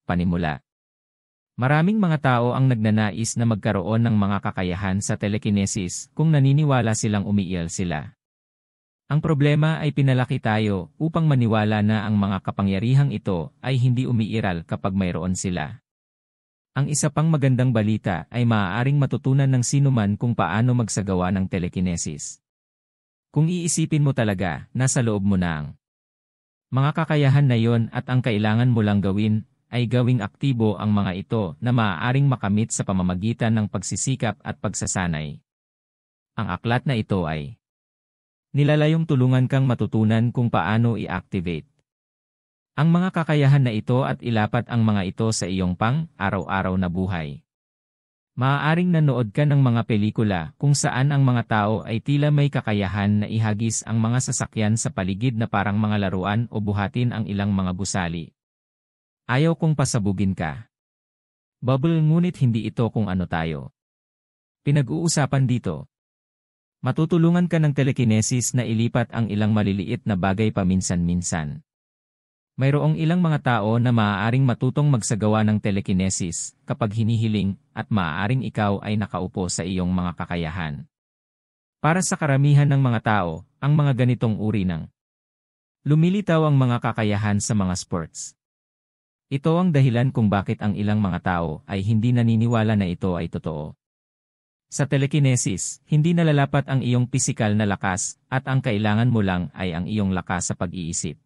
Panimula. Maraming mga tao ang nagnanais na magkaroon ng mga kakayahan sa telekinesis kung naniniwala silang umiiral sila. Ang problema ay pinalaki tayo upang maniwala na ang mga kapangyarihang ito ay hindi umiiral kapag mayroon sila. Ang isa pang magandang balita ay maaaring matutunan ng sinuman kung paano magsagawa ng telekinesis. Kung iisipin mo talaga, nasa loob mo na ang mga kakayahan na yon at ang kailangan mo lang gawin ay gawing aktibo ang mga ito na maaaring makamit sa pamamagitan ng pagsisikap at pagsasanay. Ang aklat na ito ay nilalayong tulungan kang matutunan kung paano i-activate ang mga kakayahan na ito at ilapat ang mga ito sa iyong pang-araw-araw na buhay. Maaaring nanood ka ng mga pelikula kung saan ang mga tao ay tila may kakayahan na ihagis ang mga sasakyan sa paligid na parang mga laruan o buhatin ang ilang mga gusali. Ayaw kong pasabugin ka. Bubble, ngunit hindi ito kung ano tayo pinag-uusapan dito. Matutulungan ka ng telekinesis na ilipat ang ilang maliliit na bagay paminsan-minsan. Mayroong ilang mga tao na maaaring matutong magsagawa ng telekinesis kapag hinihiling at maaaring ikaw ay nakaupo sa iyong mga kakayahan. Para sa karamihan ng mga tao, ang mga ganitong uri ng lumilitaw ang mga kakayahan sa mga sports. Ito ang dahilan kung bakit ang ilang mga tao ay hindi naniniwala na ito ay totoo. Sa telekinesis, hindi nalalapat ang iyong pisikal na lakas at ang kailangan mo lang ay ang iyong lakas sa pag-iisip.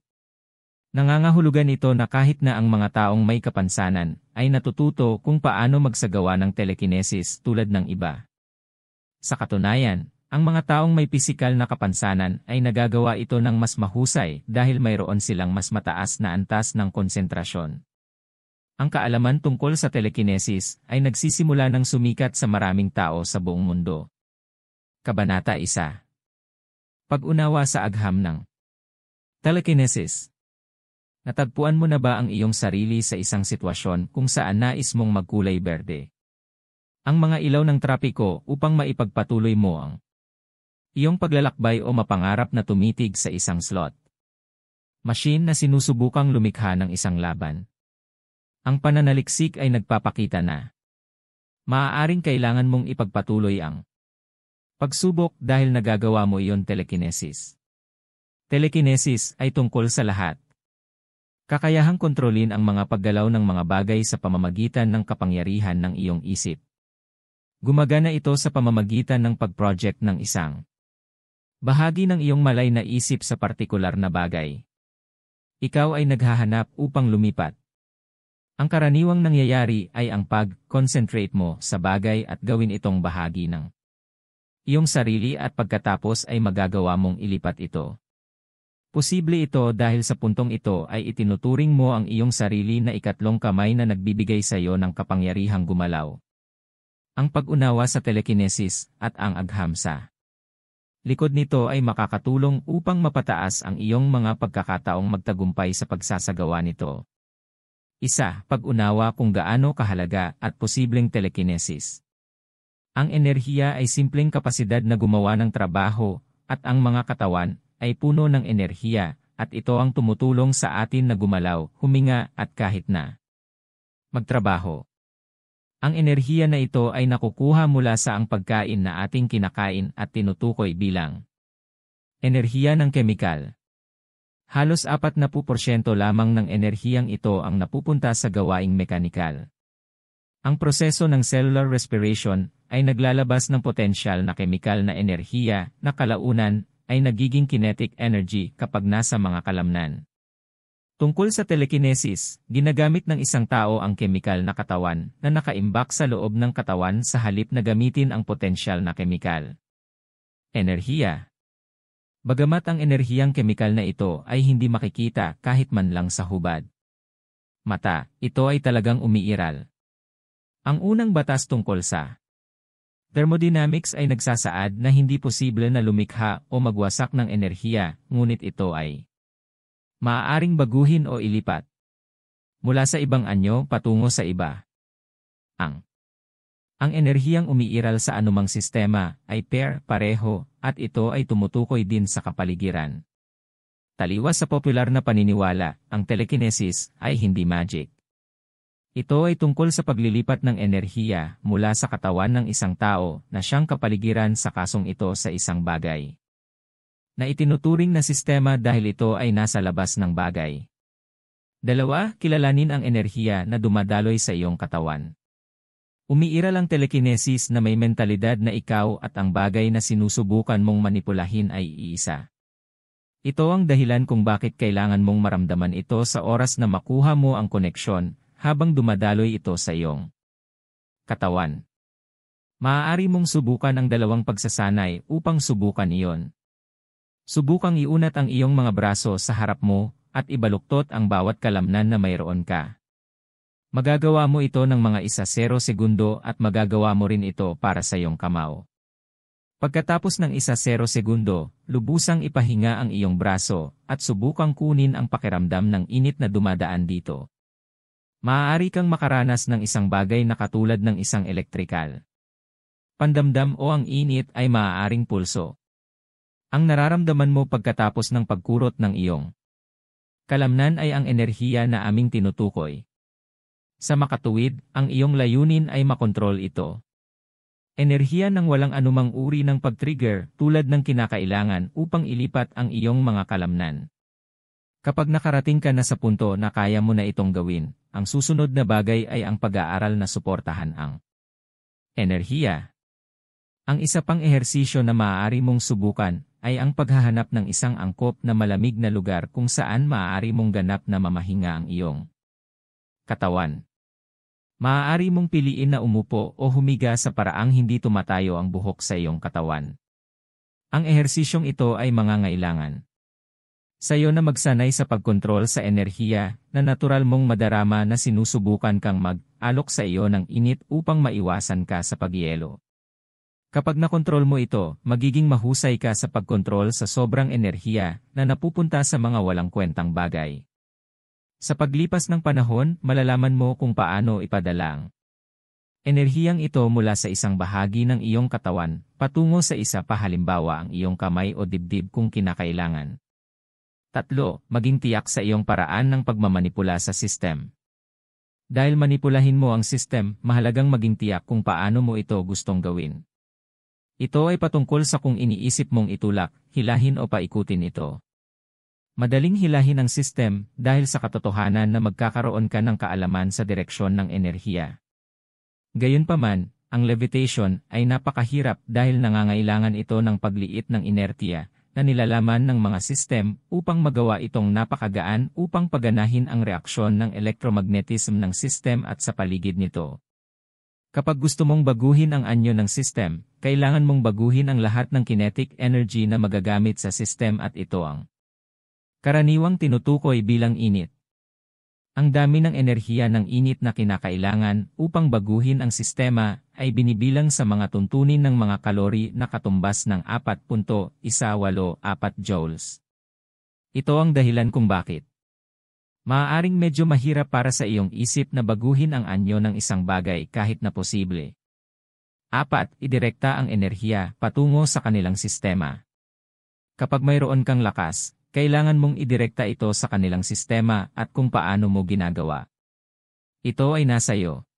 Nangangahulugan ito na kahit na ang mga taong may kapansanan ay natututo kung paano magsagawa ng telekinesis tulad ng iba. Sa katunayan, ang mga taong may pisikal na kapansanan ay nagagawa ito ng mas mahusay dahil mayroon silang mas mataas na antas ng konsentrasyon. Ang kaalaman tungkol sa telekinesis ay nagsisimula ng sumikat sa maraming tao sa buong mundo. Kabanata 1. Pag-unawa sa agham ng telekinesis. Natagpuan mo na ba ang iyong sarili sa isang sitwasyon kung saan nais mong magkulay berde? Ang mga ilaw ng trapiko upang maipagpatuloy mo ang iyong paglalakbay o mapangarap na tumitig sa isang slot machine na sinusubukang lumikha ng isang laban. Ang pananaliksik ay nagpapakita na maaaring kailangan mong ipagpatuloy ang pagsubok dahil nagagawa mo iyon telekinesis. Telekinesis ay tungkol sa lahat. Kakayahang kontrolin ang mga paggalaw ng mga bagay sa pamamagitan ng kapangyarihan ng iyong isip. Gumagana ito sa pamamagitan ng pag-project ng isang bahagi ng iyong malay na isip sa partikular na bagay. Ikaw ay naghahanap upang lumipat. Ang karaniwang nangyayari ay ang pag-concentrate mo sa bagay at gawin itong bahagi ng iyong sarili at pagkatapos ay magagawa mong ilipat ito. Posible ito dahil sa puntong ito ay itinuturing mo ang iyong sarili na ikatlong kamay na nagbibigay sa iyo ng kapangyarihang gumalaw. Ang pag-unawa sa telekinesis at ang agham sa likod nito ay makakatulong upang mapataas ang iyong mga pagkakataong magtagumpay sa pagsasagawa nito. 1. Pag-unawa kung gaano kahalaga at posibleng telekinesis. Ang enerhiya ay simpleng kapasidad na gumawa ng trabaho at ang mga katawan ay puno ng enerhiya at ito ang tumutulong sa atin na gumalaw, huminga at kahit na magtrabaho. Ang enerhiya na ito ay nakukuha mula sa ang pagkain na ating kinakain at tinutukoy bilang enerhiya ng kemikal. Halos 40% lamang ng enerhiyang ito ang napupunta sa gawaing mekanikal. Ang proseso ng cellular respiration ay naglalabas ng potensyal na kemikal na enerhiya na kalaunan ay nagiging kinetic energy kapag nasa mga kalamnan. Tungkol sa telekinesis, ginagamit ng isang tao ang kemikal na katawan na nakaimbak sa loob ng katawan sa halip na gamitin ang potensyal na kemikal enerhiya. Bagamat ang enerhiyang kemikal na ito ay hindi makikita kahit man lang sa hubad mata, ito ay talagang umiiral. Ang unang batas tungkol sa thermodynamics ay nagsasaad na hindi posible na lumikha o magwasak ng enerhiya, ngunit ito ay maaaring baguhin o ilipat mula sa ibang anyo patungo sa iba. Ang enerhiyang umiiral sa anumang sistema ay pareho at ito ay tumutukoy din sa kapaligiran. Taliwas sa popular na paniniwala, ang telekinesis ay hindi magic. Ito ay tungkol sa paglilipat ng enerhiya mula sa katawan ng isang tao na siyang kapaligiran sa kasong ito sa isang bagay na itinuturing na sistema dahil ito ay nasa labas ng bagay. Dalawa, kilalanin ang enerhiya na dumadaloy sa iyong katawan. Umiiral ang telekinesis na may mentalidad na ikaw at ang bagay na sinusubukan mong manipulahin ay iisa. Ito ang dahilan kung bakit kailangan mong maramdaman ito sa oras na makuha mo ang koneksyon habang dumadaloy ito sa iyong katawan. Maaari mong subukan ang dalawang pagsasanay upang subukan iyon. Subukang iunat ang iyong mga braso sa harap mo at ibaluktot ang bawat kalamnan na mayroon ka. Magagawa mo ito ng mga 1-0 segundo at magagawa mo rin ito para sa iyong kamao. Pagkatapos ng 1-0 segundo, lubusang ipahinga ang iyong braso at subukang kunin ang pakiramdam ng init na dumadaan dito. Maaari kang makaranas ng isang bagay na katulad ng isang elektrikal pandamdam o ang init ay maaaring pulso. Ang nararamdaman mo pagkatapos ng pagkurot ng iyong kalamnan ay ang enerhiya na aming tinutukoy. Sa makatuwid, ang iyong layunin ay makontrol ito. Enerhiya ng walang anumang uri ng pag-trigger tulad ng kinakailangan upang ilipat ang iyong mga kalamnan. Kapag nakarating ka na sa punto na kaya mo na itong gawin, ang susunod na bagay ay ang pag-aaral na suportahan ang enerhiya. Ang isa pang ehersisyo na maaari mong subukan ay ang paghahanap ng isang angkop na malamig na lugar kung saan maaari mong ganap na mamahinga ang iyong katawan. Maaari mong piliin na umupo o humiga sa paraang hindi tumatayo ang buhok sa iyong katawan. Ang ehersisyong ito ay mangangailangan sa'yo na magsanay sa pagkontrol sa enerhiya na natural mong madarama na sinusubukan kang mag-alok sa iyo ng init upang maiwasan ka sa pagyelo. Kapag nakontrol mo ito, magiging mahusay ka sa pagkontrol sa sobrang enerhiya na napupunta sa mga walang kwentang bagay. Sa paglipas ng panahon, malalaman mo kung paano ipadala ang enerhiyang ito mula sa isang bahagi ng iyong katawan patungo sa isa pa, halimbawa ang iyong kamay o dibdib kung kinakailangan. 3. Maging tiyak sa iyong paraan ng pagmamanipula sa sistem. Dahil manipulahin mo ang sistem, mahalagang maging tiyak kung paano mo ito gustong gawin. Ito ay patungkol sa kung iniisip mong itulak, hilahin o paikutin ito. Madaling hilahin ang sistem dahil sa katotohanan na magkakaroon ka ng kaalaman sa direksyon ng enerhiya. Gayunpaman, ang levitation ay napakahirap dahil nangangailangan ito ng pagliit ng inertiya na nilalaman ng mga sistem upang magawa itong napakagaan upang paganahin ang reaksyon ng electromagnetism ng sistem at sa paligid nito. Kapag gusto mong baguhin ang anyo ng sistem, kailangan mong baguhin ang lahat ng kinetic energy na magagamit sa sistem at ito ang karaniwang tinutukoy bilang init. Ang dami ng enerhiya ng init na kinakailangan upang baguhin ang sistema ay binibilang sa mga tuntunin ng mga kalori na katumbas ng 4.184 joules. Ito ang dahilan kung bakit maaaring medyo mahirap para sa iyong isip na baguhin ang anyo ng isang bagay kahit na posible. 4. Idirekta ang enerhiya patungo sa kanilang sistema. Kapag mayroon kang lakas, kailangan mong idirekta ito sa kanilang sistema at kung paano mo ginagawa. Ito ay nasa iyo.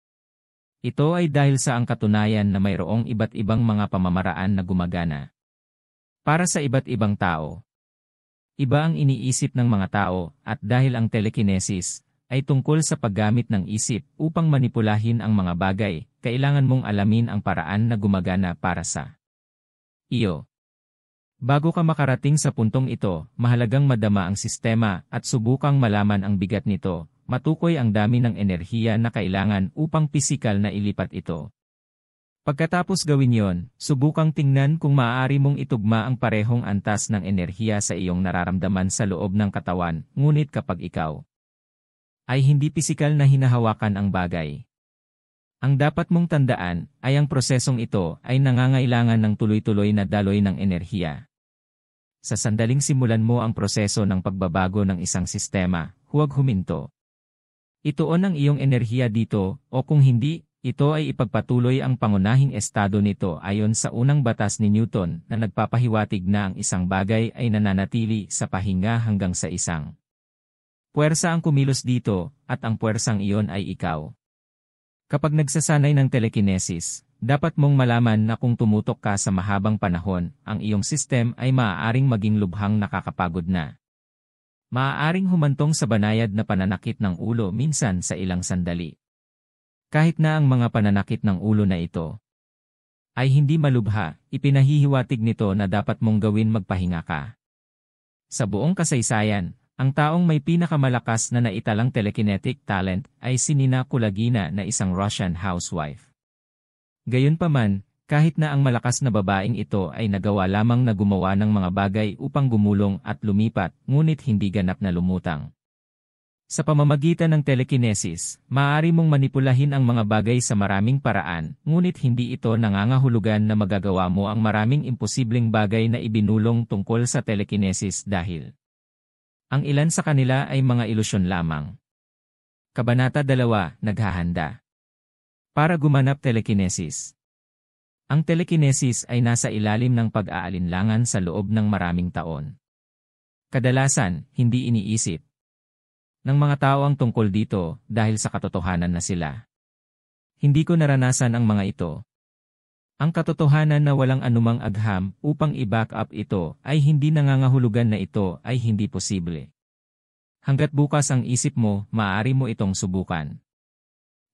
Ito ay dahil sa ang katunayan na mayroong iba't ibang mga pamamaraan na gumagana para sa iba't ibang tao. Iba ang iniisip ng mga tao at dahil ang telekinesis ay tungkol sa paggamit ng isip upang manipulahin ang mga bagay, kailangan mong alamin ang paraan na gumagana para sa iyo. Bago ka makarating sa puntong ito, mahalagang madama ang sistema at subukang malaman ang bigat nito, matukoy ang dami ng enerhiya na kailangan upang pisikal na ilipat ito. Pagkatapos gawin yon, subukang tingnan kung maaari mong itugma ang parehong antas ng enerhiya sa iyong nararamdaman sa loob ng katawan, ngunit kapag ikaw ay hindi pisikal na hinahawakan ang bagay. Ang dapat mong tandaan ay ang prosesong ito ay nangangailangan ng tuloy-tuloy na daloy ng enerhiya. Sa sandaling simulan mo ang proseso ng pagbabago ng isang sistema, huwag huminto. Ituon ang iyong enerhiya dito, o kung hindi, ito ay ipagpatuloy ang pangunahing estado nito ayon sa unang batas ni Newton na nagpapahiwatig na ang isang bagay ay nananatili sa pahinga hanggang sa isang puwersa ang kumilos dito, at ang puwersang iyon ay ikaw. Kapag nagsasanay ng telekinesis, dapat mong malaman na kung tumutok ka sa mahabang panahon, ang iyong system ay maaaring maging lubhang nakakapagod na. Maaaring humantong sa banayad na pananakit ng ulo minsan sa ilang sandali. Kahit na ang mga pananakit ng ulo na ito ay hindi malubha, ipinahihiwatig nito na dapat mong gawin magpahinga ka. Sa buong kasaysayan, ang taong may pinakamalakas na naitalang telekinetic talent ay si Nina Kulagina na isang Russian housewife. Gayunpaman, kahit na ang malakas na babaeng ito ay nagawa lamang na gumawa ng mga bagay upang gumulong at lumipat, ngunit hindi ganap na lumutang. Sa pamamagitan ng telekinesis, maaari mong manipulahin ang mga bagay sa maraming paraan, ngunit hindi ito nangangahulugan na magagawa mo ang maraming imposibleng bagay na ibinulong tungkol sa telekinesis dahil ang ilan sa kanila ay mga ilusyon lamang. Kabanata 2, Naghahanda. Para gumanap telekinesis. Ang telekinesis ay nasa ilalim ng pag-aalinlangan sa loob ng maraming taon. Kadalasan, hindi iniisip ng mga tao ang tungkol dito dahil sa katotohanan na sila. Hindi ko naranasan ang mga ito. Ang katotohanan na walang anumang agham upang i-back up ito ay hindi nangangahulugan na ito ay hindi posible. Hanggat bukas ang isip mo, maaari mo itong subukan.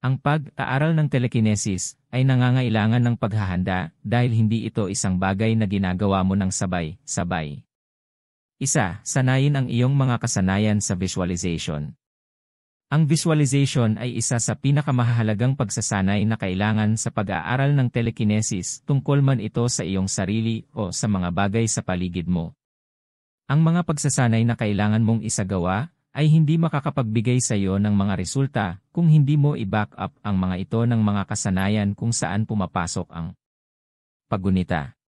Ang pag-aaral ng telekinesis ay nangangailangan ng paghahanda dahil hindi ito isang bagay na ginagawa mo ng sabay-sabay. Isa, sanayin ang iyong mga kasanayan sa visualization. Ang visualization ay isa sa pinakamahalagang pagsasanay na kailangan sa pag-aaral ng telekinesis tungkol man ito sa iyong sarili o sa mga bagay sa paligid mo. Ang mga pagsasanay na kailangan mong isagawa ay hindi makakapagbigay sa iyo ng mga resulta kung hindi mo i-back up ang mga ito ng mga kasanayan kung saan pumapasok ang paggunita.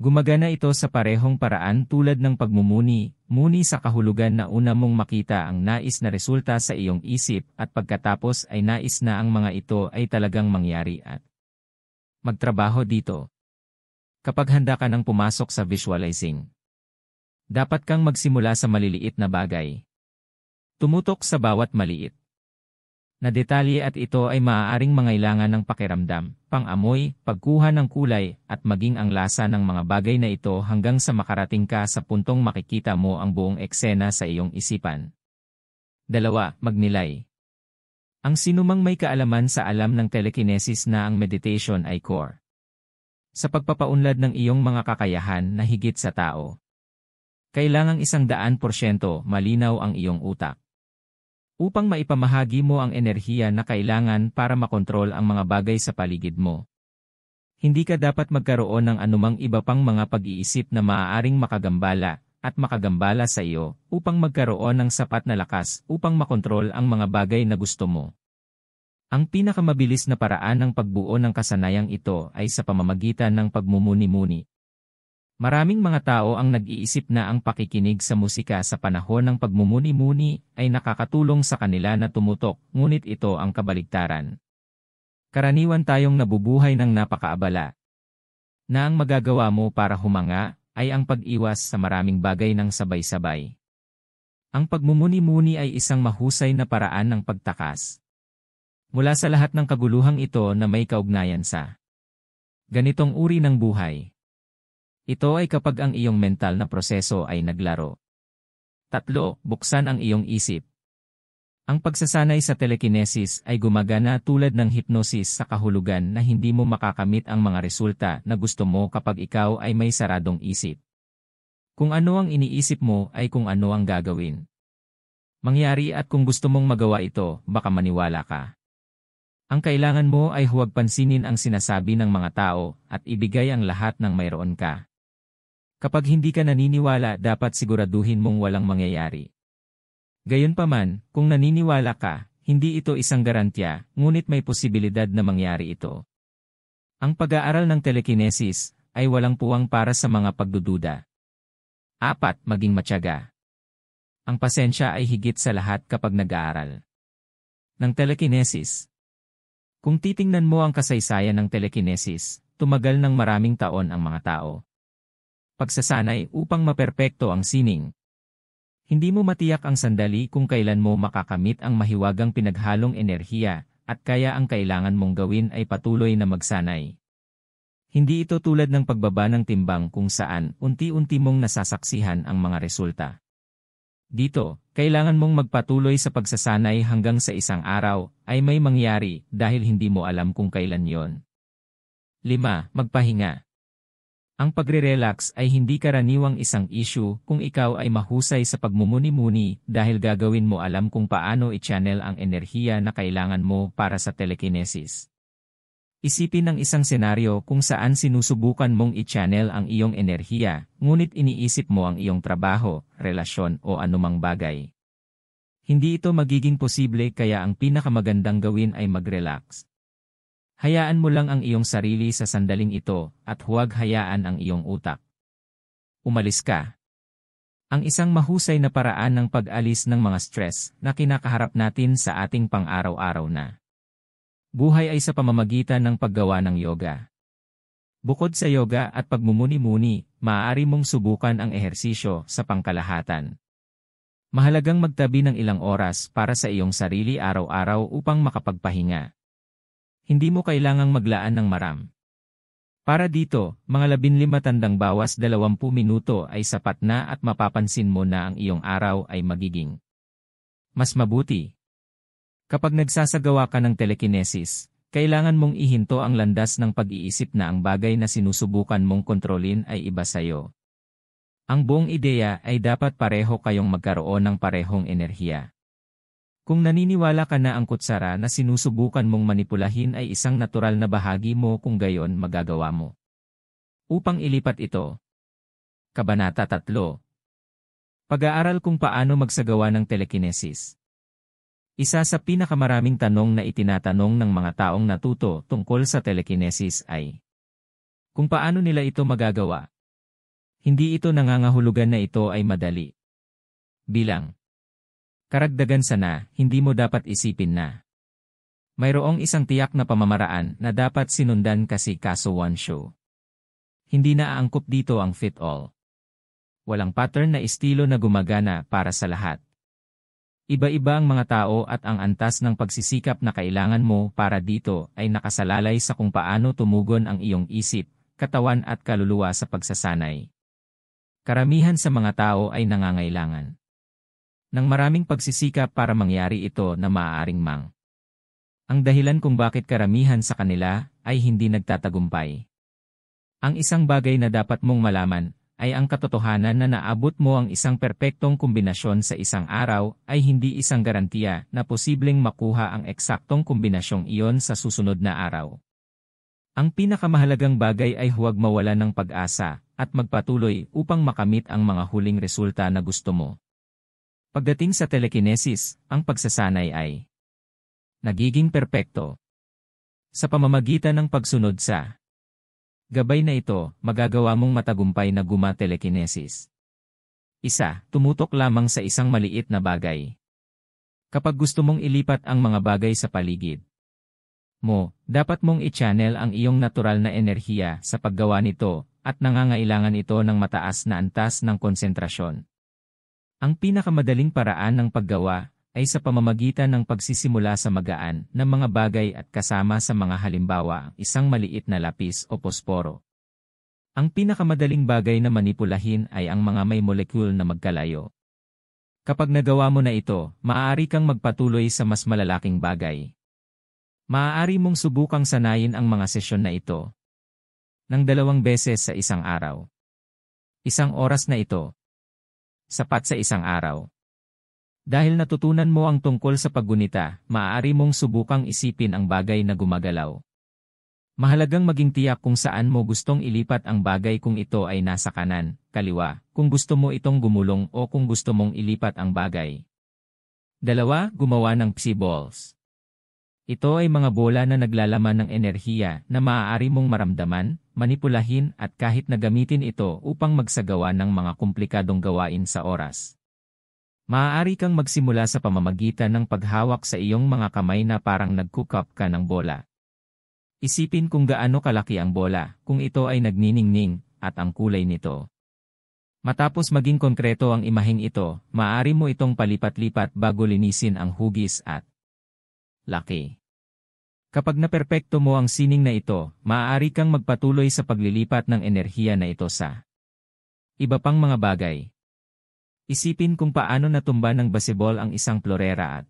Gumagana ito sa parehong paraan tulad ng pagmumuni sa kahulugan na una mong makita ang nais na resulta sa iyong isip at pagkatapos ay nais na ang mga ito ay talagang mangyari at magtrabaho dito. Kapag handa ka ng pumasok sa visualizing, dapat kang magsimula sa maliliit na bagay. Tumutok sa bawat maliit na detalye at ito ay maaaring mangailangan ng pakiramdam, pang-amoy, pagkuha ng kulay, at maging ang lasa ng mga bagay na ito hanggang sa makarating ka sa puntong makikita mo ang buong eksena sa iyong isipan. 2. Magnilay. Ang sinumang may kaalaman sa alam ng telekinesis na ang meditation ay core sa pagpapaunlad ng iyong mga kakayahan na higit sa tao. Kailangang 100% malinaw ang iyong utak upang maipamahagi mo ang enerhiya na kailangan para makontrol ang mga bagay sa paligid mo. Hindi ka dapat magkaroon ng anumang iba pang mga pag-iisip na maaaring makagambala at makagambala sa iyo upang magkaroon ng sapat na lakas upang makontrol ang mga bagay na gusto mo. Ang pinakamabilis na paraan ng pagbuo ng kasanayang ito ay sa pamamagitan ng pagmumuni-muni. Maraming mga tao ang nag-iisip na ang pakikinig sa musika sa panahon ng pagmumuni-muni ay nakakatulong sa kanila na tumutok, ngunit ito ang kabaligtaran. Karaniwan tayong nabubuhay ng napakaabala na ang magagawa mo para humanga ay ang pag-iwas sa maraming bagay ng sabay-sabay. Ang pagmumuni-muni ay isang mahusay na paraan ng pagtakas mula sa lahat ng kaguluhang ito na may kaugnayan sa ganitong uri ng buhay. Ito ay kapag ang iyong mental na proseso ay naglaro. 3. Buksan ang iyong isip. Ang pagsasanay sa telekinesis ay gumagana tulad ng hypnosis sa kahulugan na hindi mo makakamit ang mga resulta na gusto mo kapag ikaw ay may saradong isip. Kung ano ang iniisip mo ay kung ano ang gagawin mangyari at kung gusto mong magawa ito, baka maniwala ka. Ang kailangan mo ay huwag pansinin ang sinasabi ng mga tao at ibigay ang lahat ng mayroon ka. Kapag hindi ka naniniwala, dapat siguraduhin mong walang mangyayari. Gayunpaman, kung naniniwala ka, hindi ito isang garantya, ngunit may posibilidad na mangyari ito. Ang pag-aaral ng telekinesis ay walang puwang para sa mga pagdududa. 4. Maging matyaga. Ang pasensya ay higit sa lahat kapag nag-aaral ng telekinesis. Kung titingnan mo ang kasaysayan ng telekinesis, tumagal ng maraming taon ang mga tao. Pagsasanay upang maperpekto ang sining. Hindi mo matiyak ang sandali kung kailan mo makakamit ang mahiwagang pinaghalong enerhiya at kaya ang kailangan mong gawin ay patuloy na magsanay. Hindi ito tulad ng pagbaba ng timbang kung saan unti-unti mong nasasaksihan ang mga resulta. Dito, kailangan mong magpatuloy sa pagsasanay hanggang sa isang araw ay may mangyari dahil hindi mo alam kung kailan yon. 5. Magpahinga. Ang pagre-relax ay hindi karaniwang isang issue kung ikaw ay mahusay sa pagmumuni-muni dahil gagawin mo alam kung paano i-channel ang enerhiya na kailangan mo para sa telekinesis. Isipin ang isang senaryo kung saan sinusubukan mong i-channel ang iyong enerhiya, ngunit iniisip mo ang iyong trabaho, relasyon o anumang bagay. Hindi ito magiging posible kaya ang pinakamagandang gawin ay mag-relax. Hayaan mo lang ang iyong sarili sa sandaling ito at huwag hayaan ang iyong utak. Umalis ka. Ang isang mahusay na paraan ng pag-alis ng mga stress na kinakaharap natin sa ating pang-araw-araw na buhay ay sa pamamagitan ng paggawa ng yoga. Bukod sa yoga at pagmumuni-muni, maaari mong subukan ang ehersisyo sa pangkalahatan. Mahalagang magtabi ng ilang oras para sa iyong sarili araw-araw upang makapagpahinga. Hindi mo kailangang maglaan ng maram. Para dito, mga 15 tandang bawas 20 minuto ay sapat na at mapapansin mo na ang iyong araw ay magiging mas mabuti. Kapag nagsasagawa ka ng telekinesis, kailangan mong ihinto ang landas ng pag-iisip na ang bagay na sinusubukan mong kontrolin ay iba sa'yo. Ang buong ideya ay dapat pareho kayong magkaroon ng parehong enerhiya. Kung naniniwala ka na ang kutsara na sinusubukan mong manipulahin ay isang natural na bahagi mo kung gayon magagawa mo. Upang ilipat ito. Kabanata 3. Pag-aaral kung paano magsagawa ng telekinesis. Isa sa pinakamaraming tanong na itinatanong ng mga taong natuto tungkol sa telekinesis ay kung paano nila ito magagawa. Hindi ito nangangahulugan na ito ay madali. Bilang karagdagan sana, hindi mo dapat isipin na mayroong isang tiyak na pamamaraan na dapat sinundan kasi kaso one show. Hindi na aangkop dito ang fit-all. Walang pattern na estilo na gumagana para sa lahat. Iba-iba ang mga tao at ang antas ng pagsisikap na kailangan mo para dito ay nakasalalay sa kung paano tumugon ang iyong isip, katawan at kaluluwa sa pagsasanay. Karamihan sa mga tao ay nangangailangan ng maraming pagsisikap para mangyari ito na maaaring ang dahilan kung bakit karamihan sa kanila ay hindi nagtatagumpay. Ang isang bagay na dapat mong malaman ay ang katotohanan na naabot mo ang isang perpektong kombinasyon sa isang araw ay hindi isang garantiya na posibleng makuha ang eksaktong kombinasyong iyon sa susunod na araw. Ang pinakamahalagang bagay ay huwag mawala ng pag-asa at magpatuloy upang makamit ang mga huling resulta na gusto mo. Pagdating sa telekinesis, ang pagsasanay ay nagiging perpekto. Sa pamamagitan ng pagsunod sa gabay na ito, magagawa mong matagumpay na guma-telekinesis. 1. Tumutok lamang sa isang maliit na bagay. Kapag gusto mong ilipat ang mga bagay sa paligid mo, dapat mong i-channel ang iyong natural na enerhiya sa paggawa nito at nangangailangan ito ng mataas na antas ng konsentrasyon. Ang pinakamadaling paraan ng paggawa ay sa pamamagitan ng pagsisimula sa magaan ng mga bagay at kasama sa mga halimbawa isang maliit na lapis o posporo. Ang pinakamadaling bagay na manipulahin ay ang mga may molekul na magkalayo. Kapag nagawa mo na ito, maaari kang magpatuloy sa mas malalaking bagay. Maaari mong subukang sanayin ang mga sesyon na ito ng 2 beses sa isang araw. 1 oras na ito. Sapat sa isang araw. Dahil natutunan mo ang tungkol sa paggunita, maaari mong subukang isipin ang bagay na gumagalaw. Mahalagang maging tiyak kung saan mo gustong ilipat ang bagay kung ito ay nasa kanan, kaliwa, kung gusto mo itong gumulong o kung gusto mong ilipat ang bagay. 2. Gumawa ng psi balls. Ito ay mga bola na naglalaman ng enerhiya na maaari mong maramdaman, manipulahin at kahit na gamitin ito upang magsagawa ng mga komplikadong gawain sa oras. Maaari kang magsimula sa pamamagitan ng paghawak sa iyong mga kamay na parang nagkukap ka ng bola. Isipin kung gaano kalaki ang bola, kung ito ay nagniningning, at ang kulay nito. Matapos maging konkreto ang imaheng ito, maaari mo itong palipat-lipat bago linisin ang hugis at laki. Kapag naperpekto mo ang sining na ito, maaari kang magpatuloy sa paglilipat ng enerhiya na ito sa iba pang mga bagay. Isipin kung paano natumba ng baseball ang isang florera at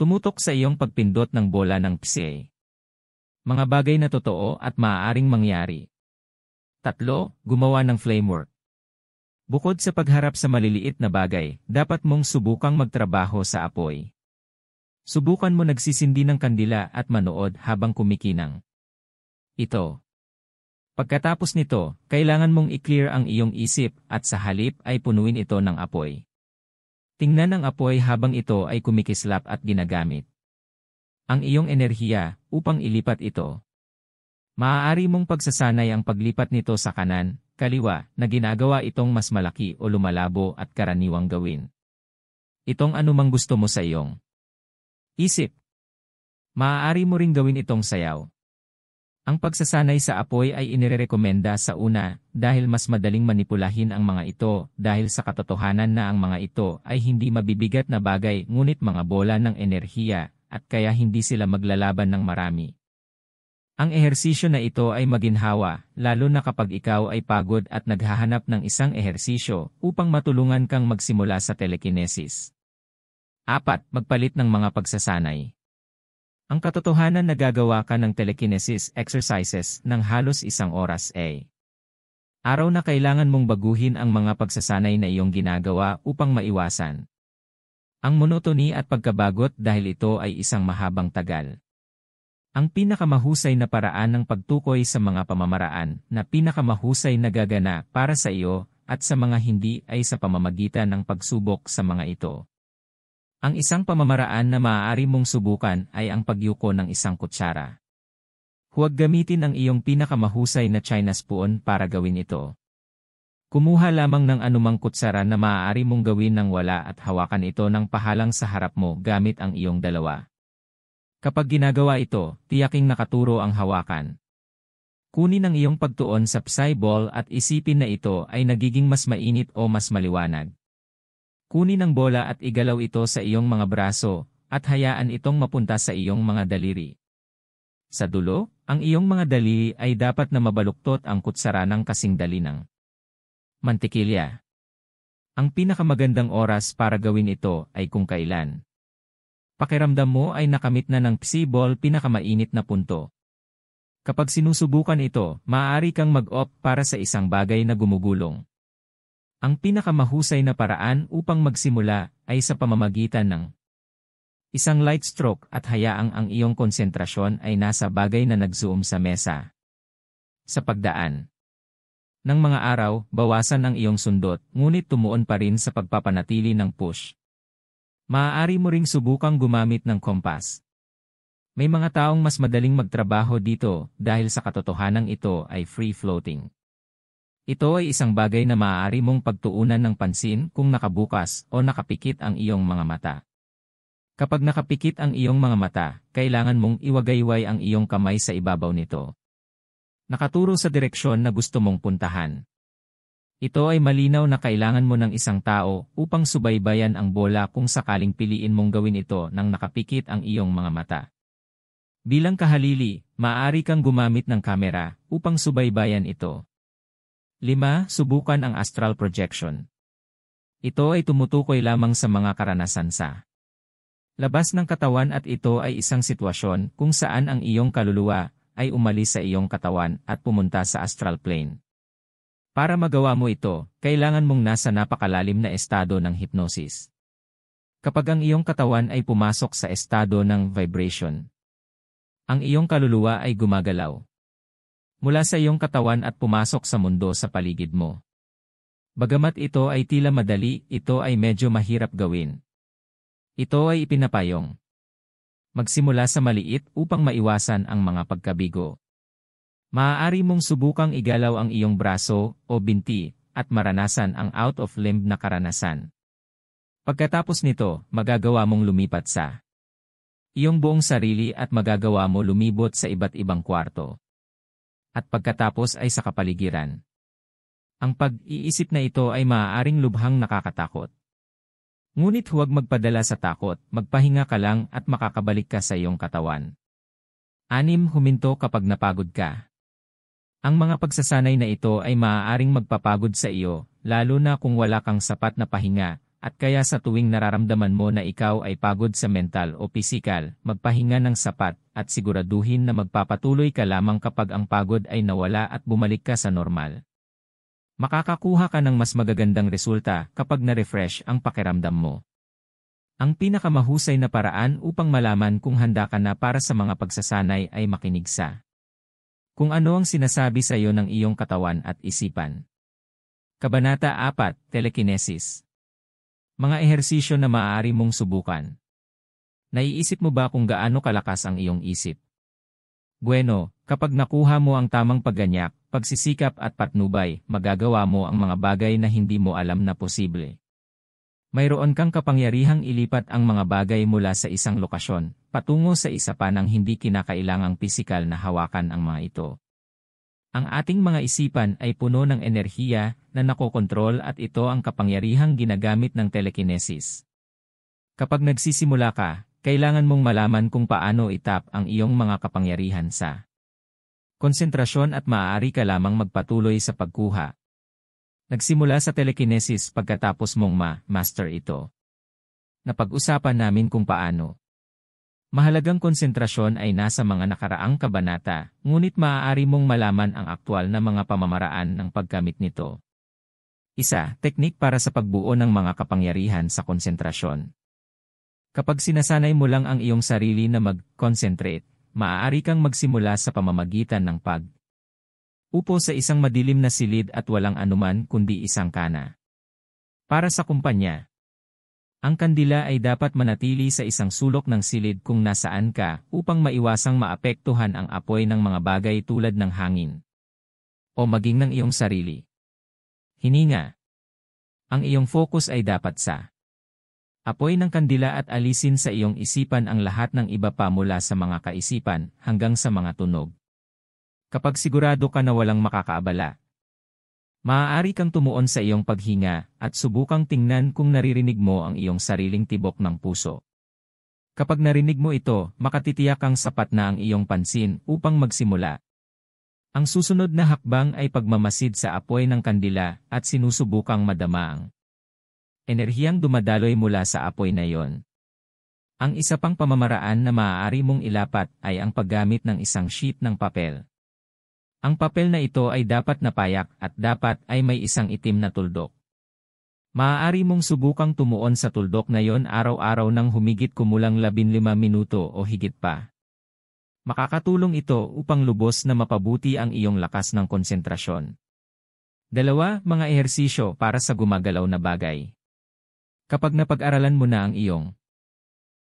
tumutok sa iyong pagpindot ng bola ng PSA. Mga bagay na totoo at maaaring mangyari. 3. Gumawa ng flamework. Bukod sa pagharap sa maliliit na bagay, dapat mong subukang magtrabaho sa apoy. Subukan mo nagsisindi ng kandila at manood habang kumikinang ito. Pagkatapos nito, kailangan mong i-clear ang iyong isip at sa halip ay punuin ito ng apoy. Tingnan ang apoy habang ito ay kumikislap at ginagamit ang iyong enerhiya upang ilipat ito. Maaari mong pagsasanay ang paglipat nito sa kanan, kaliwa na ginagawa itong mas malaki o lumalabo at karaniwang gawin. Itong anumang gusto mo sa iyong isip. Maaari mo ring gawin itong sayaw. Ang pagsasanay sa apoy ay inirekomenda sa una dahil mas madaling manipulahin ang mga ito dahil sa katotohanan na ang mga ito ay hindi mabibigat na bagay ngunit mga bola ng enerhiya at kaya hindi sila maglalaban ng marami. Ang ehersisyo na ito ay maginhawa lalo na kapag ikaw ay pagod at naghahanap ng isang ehersisyo upang matulungan kang magsimula sa telekinesis. 4. Magpalit ng mga pagsasanay. Ang katotohanan na gagawa ka ng telekinesis exercises ng halos 1 oras araw na kailangan mong baguhin ang mga pagsasanay na iyong ginagawa upang maiwasan ang monotony at pagkabagot dahil ito ay isang mahabang tagal. Ang pinakamahusay na paraan ng pagtukoy sa mga pamamaraan na pinakamahusay na gagana para sa iyo at sa mga hindi ay sa pamamagitan ng pagsubok sa mga ito. Ang isang pamamaraan na maaari mong subukan ay ang pagyuko ng isang kutsara. Huwag gamitin ang iyong pinakamahusay na China spoon para gawin ito. Kumuha lamang ng anumang kutsara na maaari mong gawin ng wala at hawakan ito ng pahalang sa harap mo gamit ang iyong dalawa. Kapag ginagawa ito, tiyaking nakaturo ang hawakan. Kunin ang iyong pagtuon sa psi ball at isipin na ito ay nagiging mas mainit o mas maliwanag. Kunin ang bola at igalaw ito sa iyong mga braso, at hayaan itong mapunta sa iyong mga daliri. Sa dulo, ang iyong mga daliri ay dapat na mabaluktot ang kutsara ng kasing dali ng mantikilya. Ang pinakamagandang oras para gawin ito ay kung kailan pakiramdam mo ay nakamit na ng psi ball pinakamainit na punto. Kapag sinusubukan ito, maaari kang mag-opt para sa isang bagay na gumugulong. Ang pinakamahusay na paraan upang magsimula ay sa pamamagitan ng isang light stroke at hayaang ang iyong konsentrasyon ay nasa bagay na nag-zoom sa mesa. Sa pagdaan ng mga araw, bawasan ang iyong sundot, ngunit tumuon pa rin sa pagpapanatili ng push. Maaari mo ring subukang gumamit ng kompas. May mga taong mas madaling magtrabaho dito dahil sa katotohanan ito ay free-floating. Ito ay isang bagay na maaari mong pagtuunan ng pansin kung nakabukas o nakapikit ang iyong mga mata. Kapag nakapikit ang iyong mga mata, kailangan mong iwagayway ang iyong kamay sa ibabaw nito. Nakaturo sa direksyon na gusto mong puntahan. Ito ay malinaw na kailangan mo ng isang tao upang subaybayan ang bola kung sakaling piliin mong gawin ito nang nakapikit ang iyong mga mata. Bilang kahalili, maaari kang gumamit ng kamera upang subaybayan ito. 5. Subukan ang astral projection. Ito ay tumutukoy lamang sa mga karanasan sa labas ng katawan at ito ay isang sitwasyon kung saan ang iyong kaluluwa ay umalis sa iyong katawan at pumunta sa astral plane. Para magawa mo ito, kailangan mong nasa napakalalim na estado ng hypnosis. Kapag ang iyong katawan ay pumasok sa estado ng vibration, ang iyong kaluluwa ay gumagalaw mula sa iyong katawan at pumasok sa mundo sa paligid mo. Bagamat ito ay tila madali, ito ay medyo mahirap gawin. Ito ay ipinapayong magsimula sa maliit upang maiwasan ang mga pagkabigo. Maaari mong subukang igalaw ang iyong braso o binti at maranasan ang out-of-limb na karanasan. Pagkatapos nito, magagawa mong lumipat sa iyong buong sarili at magagawa mo lumibot sa iba't ibang kwarto. At pagkatapos ay sa kapaligiran. Ang pag-iisip na ito ay maaaring lubhang nakakatakot. Ngunit huwag magpadala sa takot, magpahinga ka lang at makakabalik ka sa iyong katawan. 6. Huminto kapag napagod ka. Ang mga pagsasanay na ito ay maaaring magpapagod sa iyo, lalo na kung wala kang sapat na pahinga, at kaya sa tuwing nararamdaman mo na ikaw ay pagod sa mental o pisikal, magpahinga ng sapat at siguraduhin na magpapatuloy ka lamang kapag ang pagod ay nawala at bumalik ka sa normal. Makakakuha ka ng mas magagandang resulta kapag na-refresh ang pakiramdam mo. Ang pinakamahusay na paraan upang malaman kung handa ka na para sa mga pagsasanay ay makinig sa kung ano ang sinasabi sa iyo ng iyong katawan at isipan. Kabanata 4, Telekinesis. Mga ehersisyo na maaari mong subukan. Naiisip mo ba kung gaano kalakas ang iyong isip? Bueno, kapag nakuha mo ang tamang pagganyak, pagsisikap at patnubay, magagawa mo ang mga bagay na hindi mo alam na posible. Mayroon kang kapangyarihang ilipat ang mga bagay mula sa isang lokasyon, patungo sa isa pa nang hindi kinakailangang pisikal na hawakan ang mga ito. Ang ating mga isipan ay puno ng enerhiya na nakokontrol at ito ang kapangyarihang ginagamit ng telekinesis. Kapag nagsisimula ka, kailangan mong malaman kung paano itap ang iyong mga kapangyarihan sa konsentrasyon at maaari ka lamang magpatuloy sa pagkuha. Nagsimula sa telekinesis pagkatapos mong ma-master ito. Napag-usapan namin kung paano. Mahalagang konsentrasyon ay nasa mga nakaraang kabanata, ngunit maaari mong malaman ang aktwal na mga pamamaraan ng paggamit nito. 1. Teknik para sa pagbuo ng mga kapangyarihan sa konsentrasyon. Kapag sinasanay mo lang ang iyong sarili na mag-concentrate, maaari kang magsimula sa pamamagitan ng upo sa isang madilim na silid at walang anuman kundi isang kana. Para sa kumpanya, ang kandila ay dapat manatili sa isang sulok ng silid kung nasaan ka upang maiwasang maapektuhan ang apoy ng mga bagay tulad ng hangin o maging ng iyong sarili. Hininga. Ang iyong focus ay dapat sa apoy ng kandila at alisin sa iyong isipan ang lahat ng iba pa mula sa mga kaisipan hanggang sa mga tunog. Kapag sigurado ka na walang makakaabala, maaari kang tumuon sa iyong paghinga at subukang tingnan kung naririnig mo ang iyong sariling tibok ng puso. Kapag narinig mo ito, makatitiyak kang sapat na ang iyong pansin upang magsimula. Ang susunod na hakbang ay pagmamasid sa apoy ng kandila at sinusubukang madama ang enerhiyang dumadaloy mula sa apoy na iyon. Ang isa pang pamamaraan na maaari mong ilapat ay ang paggamit ng isang sheet ng papel. Ang papel na ito ay dapat napayak at dapat ay may isang itim na tuldok. Maaari mong subukang tumuon sa tuldok na yon araw-araw ng humigit kumulang 15 minuto o higit pa. Makakatulong ito upang lubos na mapabuti ang iyong lakas ng konsentrasyon. 2. Mga ehersisyo para sa gumagalaw na bagay. Kapag napag-aralan mo na ang iyong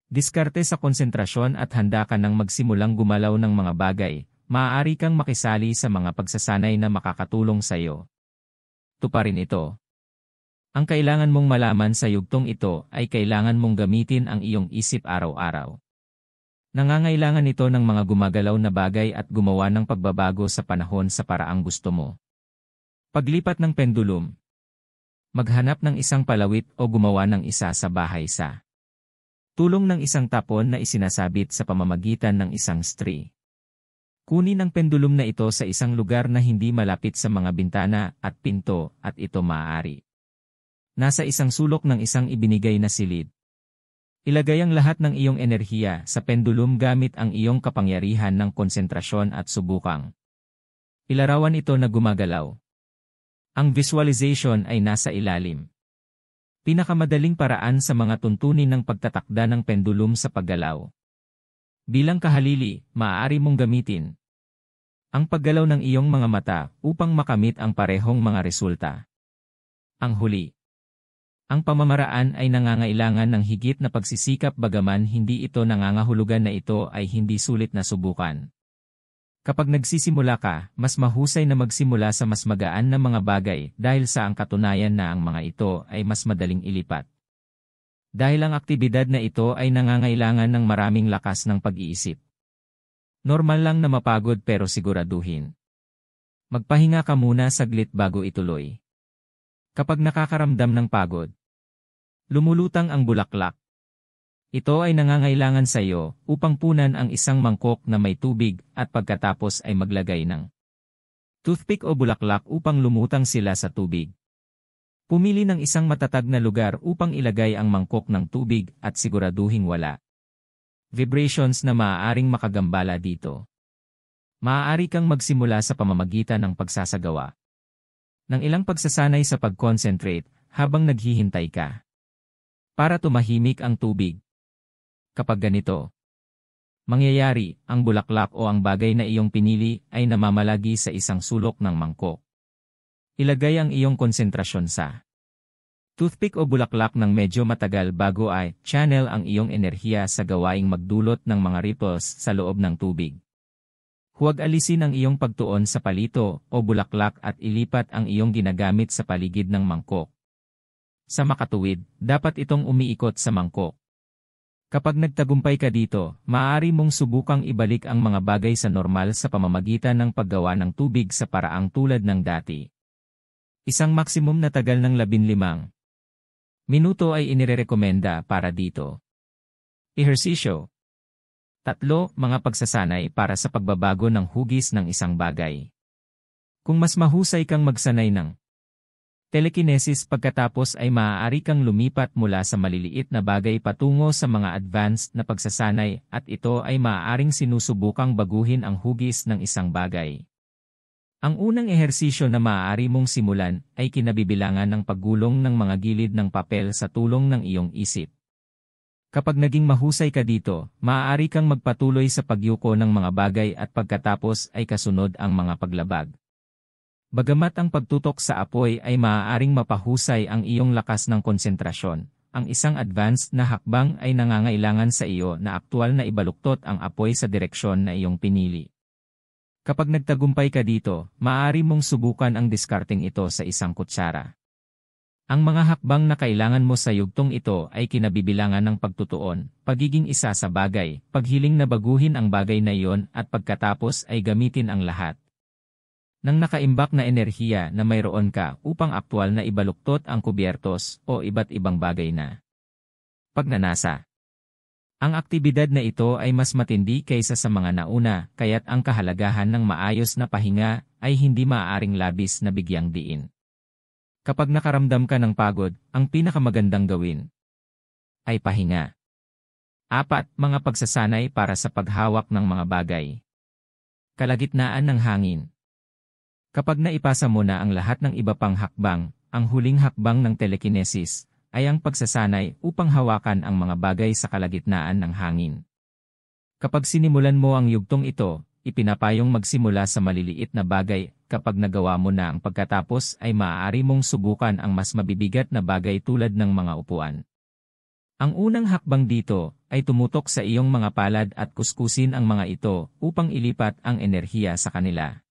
diskarte sa konsentrasyon at handa ka nang magsimulang gumalaw ng mga bagay, maaari kang makisali sa mga pagsasanay na makakatulong sa iyo. Tuparin ito. Ang kailangan mong malaman sa yugtong ito ay kailangan mong gamitin ang iyong isip araw-araw. Nangangailangan ito ng mga gumagalaw na bagay at gumawa ng pagbabago sa panahon sa paraang gusto mo. Paglipat ng pendulum. Maghanap ng isang palawit o gumawa ng isa sa bahay sa tulong ng isang tapon na isinasabit sa pamamagitan ng isang string. Kunin ang pendulum na ito sa isang lugar na hindi malapit sa mga bintana at pinto at ito maaari nasa isang sulok ng isang ibinigay na silid. Ilagay ang lahat ng iyong enerhiya sa pendulum gamit ang iyong kapangyarihan ng konsentrasyon at subukang ilarawan ito na gumagalaw. Ang visualization ay nasa ilalim. Pinakamadaling paraan sa mga tuntunin ng pagtatakda ng pendulum sa paggalaw. Bilang kahalili, maaari mong gamitin ang paggalaw ng iyong mga mata upang makamit ang parehong mga resulta. Ang huli. Ang pamamaraan ay nangangailangan ng higit na pagsisikap bagaman hindi ito nangangahulugan na ito ay hindi sulit na subukan. Kapag nagsisimula ka, mas mahusay na magsimula sa mas magaan na mga bagay dahil sa ang katunayan na ang mga ito ay mas madaling ilipat. Dahil ang aktibidad na ito ay nangangailangan ng maraming lakas ng pag-iisip. Normal lang na mapagod pero siguraduhin. Magpahinga ka muna saglit bago ituloy. Kapag nakakaramdam ng pagod, lumulutang ang bulaklak. Ito ay nangangailangan sa iyo upang punan ang isang mangkok na may tubig at pagkatapos ay maglagay ng toothpick o bulaklak upang lumutang sila sa tubig. Pumili ng isang matatag na lugar upang ilagay ang mangkok ng tubig at siguraduhing wala vibrations na maaaring makagambala dito. Maaari kang magsimula sa pamamagitan ng pagsasagawa ng ilang pagsasanay sa pag-concentrate habang naghihintay ka para tumahimik ang tubig. Kapag ganito mangyayari, ang bulaklak o ang bagay na iyong pinili ay namamalagi sa isang sulok ng mangkok. Ilagay ang iyong konsentrasyon sa toothpick o bulaklak ng medyo matagal bago ay channel ang iyong enerhiya sa gawaing magdulot ng mga ripples sa loob ng tubig. Huwag alisin ang iyong pagtuon sa palito o bulaklak at ilipat ang iyong ginagamit sa paligid ng mangkok. Sa makatuwid, dapat itong umiikot sa mangkok. Kapag nagtagumpay ka dito, maaari mong subukang ibalik ang mga bagay sa normal sa pamamagitan ng paggawa ng tubig sa paraang tulad ng dati. Isang maksimum na tagal ng 15 minuto ay inirerekomenda para dito. Ehersisyo. 3. Mga pagsasanay para sa pagbabago ng hugis ng isang bagay. Kung mas mahusay kang magsanay ng telekinesis pagkatapos ay maaari kang lumipat mula sa maliliit na bagay patungo sa mga advanced na pagsasanay at ito ay maaaring sinusubukang baguhin ang hugis ng isang bagay. Ang unang ehersisyo na maaari mong simulan ay kinabibilangan ng paggulong ng mga gilid ng papel sa tulong ng iyong isip. Kapag naging mahusay ka dito, maaari kang magpatuloy sa pagyuko ng mga bagay at pagkatapos ay kasunod ang mga paglabag. Bagamat ang pagtutok sa apoy ay maaaring mapahusay ang iyong lakas ng konsentrasyon, ang isang advanced na hakbang ay nangangailangan sa iyo na aktwal na ibaluktot ang apoy sa direksyon na iyong pinili. Kapag nagtagumpay ka dito, maaari mong subukan ang discarding ito sa isang kutsara. Ang mga hakbang na kailangan mo sa yugtong ito ay kinabibilangan ng pagtutuon, pagiging isa sa bagay, paghiling na baguhin ang bagay na iyon at pagkatapos ay gamitin ang lahat ng nakaimbak na enerhiya na mayroon ka upang aktwal na ibaluktot ang kubyertos o iba't ibang bagay na pagnanasa. Ang aktibidad na ito ay mas matindi kaysa sa mga nauna, kaya't ang kahalagahan ng maayos na pahinga ay hindi maaaring labis na bigyang diin. Kapag nakaramdam ka ng pagod, ang pinakamagandang gawin ay pahinga. 4. Mga pagsasanay para sa paghawak ng mga bagay. Kalagitnaan ng hangin. Kapag naipasa mo na ang lahat ng iba pang hakbang, ang huling hakbang ng telekinesis ay ang pagsasanay upang hawakan ang mga bagay sa kalagitnaan ng hangin. Kapag sinimulan mo ang yugtong ito, ipinapayong magsimula sa maliliit na bagay. Kapag nagawa mo na ang pagkatapos ay maaari mong subukan ang mas mabibigat na bagay tulad ng mga upuan. Ang unang hakbang dito ay tumutok sa iyong mga palad at kuskusin ang mga ito upang ilipat ang enerhiya sa kanila.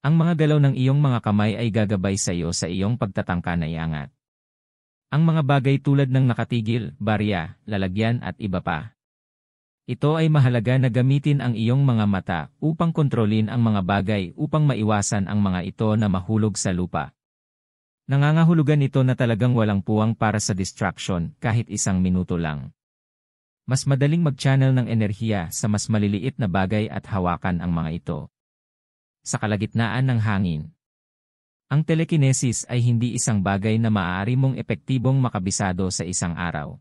Ang mga galaw ng iyong mga kamay ay gagabay sa iyo sa iyong pagtatangka na iangat ang mga bagay tulad ng nakatigil, barya, lalagyan at iba pa. Ito ay mahalaga na gamitin ang iyong mga mata upang kontrolin ang mga bagay upang maiwasan ang mga ito na mahulog sa lupa. Nangangahulugan ito na talagang walang puwang para sa distraction kahit isang minuto lang. Mas madaling mag-channel ng enerhiya sa mas maliliit na bagay at hawakan ang mga ito. Sa kalagitnaan ng hangin. Ang telekinesis ay hindi isang bagay na maaari mong epektibong makabisado sa isang araw.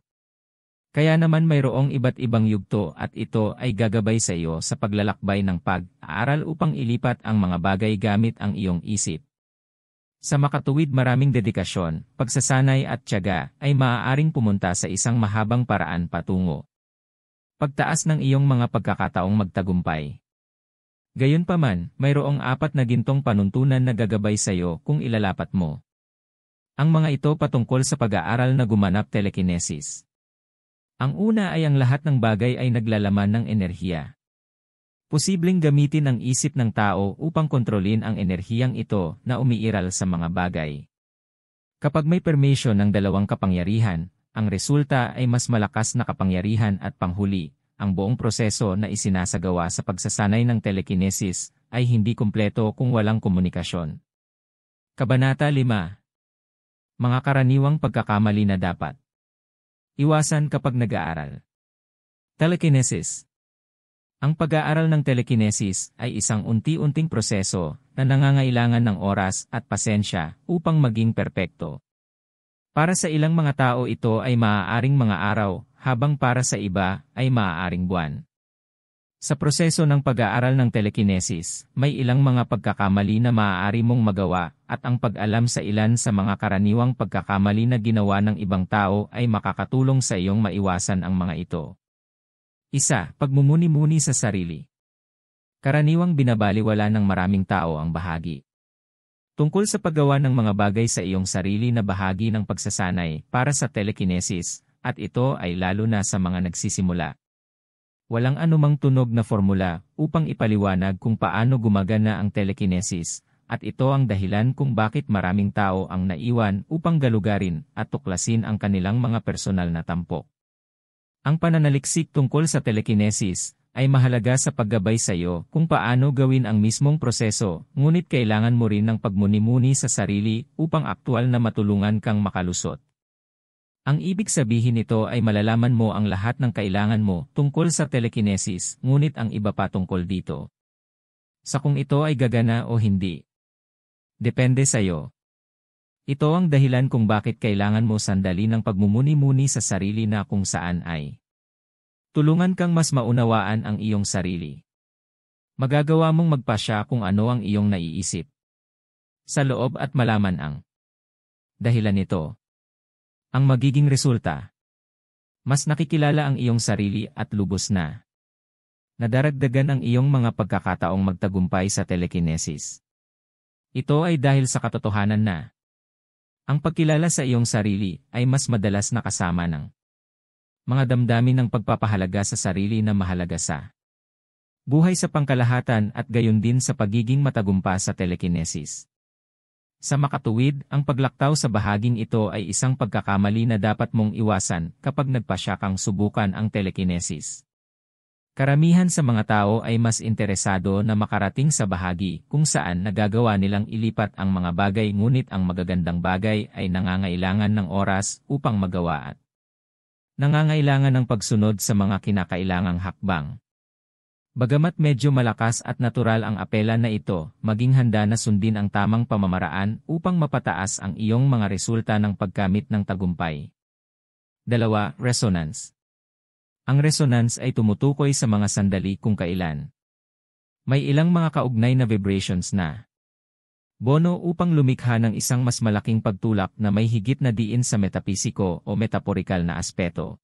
Kaya naman mayroong iba't ibang yugto at ito ay gagabay sa iyo sa paglalakbay ng pag-aaral upang ilipat ang mga bagay gamit ang iyong isip. Sa makatuwid maraming dedikasyon, pagsasanay at tiyaga ay maaaring pumunta sa isang mahabang paraan patungo pagtaas ng iyong mga pagkakataong magtagumpay. Gayunpaman, mayroong 4 na gintong panuntunan na gagabay sa iyo kung ilalapat mo ang mga ito patungkol sa pag-aaral na gumanap telekinesis. Ang una ay ang lahat ng bagay ay naglalaman ng enerhiya. Posibleng gamitin ang isip ng tao upang kontrolin ang enerhiyang ito na umiiral sa mga bagay. Kapag may permission ng dalawang kapangyarihan, ang resulta ay mas malakas na kapangyarihan at panghuli. Ang buong proseso na isinasagawa sa pagsasanay ng telekinesis ay hindi kumpleto kung walang komunikasyon. Kabanata 5. Mga karaniwang pagkakamali na dapat iwasan kapag nag-aaral. Telekinesis. Ang pag-aaral ng telekinesis ay isang unti-unting proseso na nangangailangan ng oras at pasensya upang maging perpekto. Para sa ilang mga tao ito ay maaaring mga araw, habang para sa iba ay maaaring buwan. Sa proseso ng pag-aaral ng telekinesis, may ilang mga pagkakamali na maaari mong magawa at ang pag-alam sa ilan sa mga karaniwang pagkakamali na ginawa ng ibang tao ay makakatulong sa iyong maiwasan ang mga ito. 1. Pagmumuni-muni sa sarili. Karaniwang binabaliwala ng maraming tao ang bahagi tungkol sa paggawa ng mga bagay sa iyong sarili na bahagi ng pagsasanay para sa telekinesis, at ito ay lalo na sa mga nagsisimula. Walang anumang tunog na formula upang ipaliwanag kung paano gumagana ang telekinesis, at ito ang dahilan kung bakit maraming tao ang naiwan upang galugarin at tuklasin ang kanilang mga personal na tampok. Ang pananaliksik tungkol sa telekinesis ay mahalaga sa paggabay sa iyo kung paano gawin ang mismong proseso, ngunit kailangan mo rin ng pagmuni-muni sa sarili upang aktwal na matulungan kang makalusot. Ang ibig sabihin nito ay malalaman mo ang lahat ng kailangan mo tungkol sa telekinesis, ngunit ang iba pa tungkol dito. Sa kung ito ay gagana o hindi. Depende sa iyo. Ito ang dahilan kung bakit kailangan mo sandali ng pagmumuni-muni sa sarili na kung saan ay tulungan kang mas maunawaan ang iyong sarili. Magagawa mong magpasya kung ano ang iyong naiisip sa loob at malaman ang dahilan nito. Ang magiging resulta. Mas nakikilala ang iyong sarili at lubos na nadaragdagan ang iyong mga pagkakataong magtagumpay sa telekinesis. Ito ay dahil sa katotohanan na ang pagkilala sa iyong sarili ay mas madalas na kasama ng mga damdamin ng pagpapahalaga sa sarili na mahalaga sa buhay sa pangkalahatan at gayon din sa pagiging matagumpay sa telekinesis. Sa makatuwid, ang paglaktaw sa bahaging ito ay isang pagkakamali na dapat mong iwasan kapag nagpasya kang subukan ang telekinesis. Karamihan sa mga tao ay mas interesado na makarating sa bahagi kung saan nagagawa nilang ilipat ang mga bagay, ngunit ang magagandang bagay ay nangangailangan ng oras upang magawa at nangangailangan ng pagsunod sa mga kinakailangang hakbang. Bagamat medyo malakas at natural ang apela na ito, maging handa na sundin ang tamang pamamaraan upang mapataas ang iyong mga resulta ng pagkamit ng tagumpay. 2. Resonance. Ang resonance ay tumutukoy sa mga sandali kung kailan may ilang mga kaugnay na vibrations na bono upang lumikha ng isang mas malaking pagtulak na may higit na diin sa metapisiko o metaporikal na aspeto.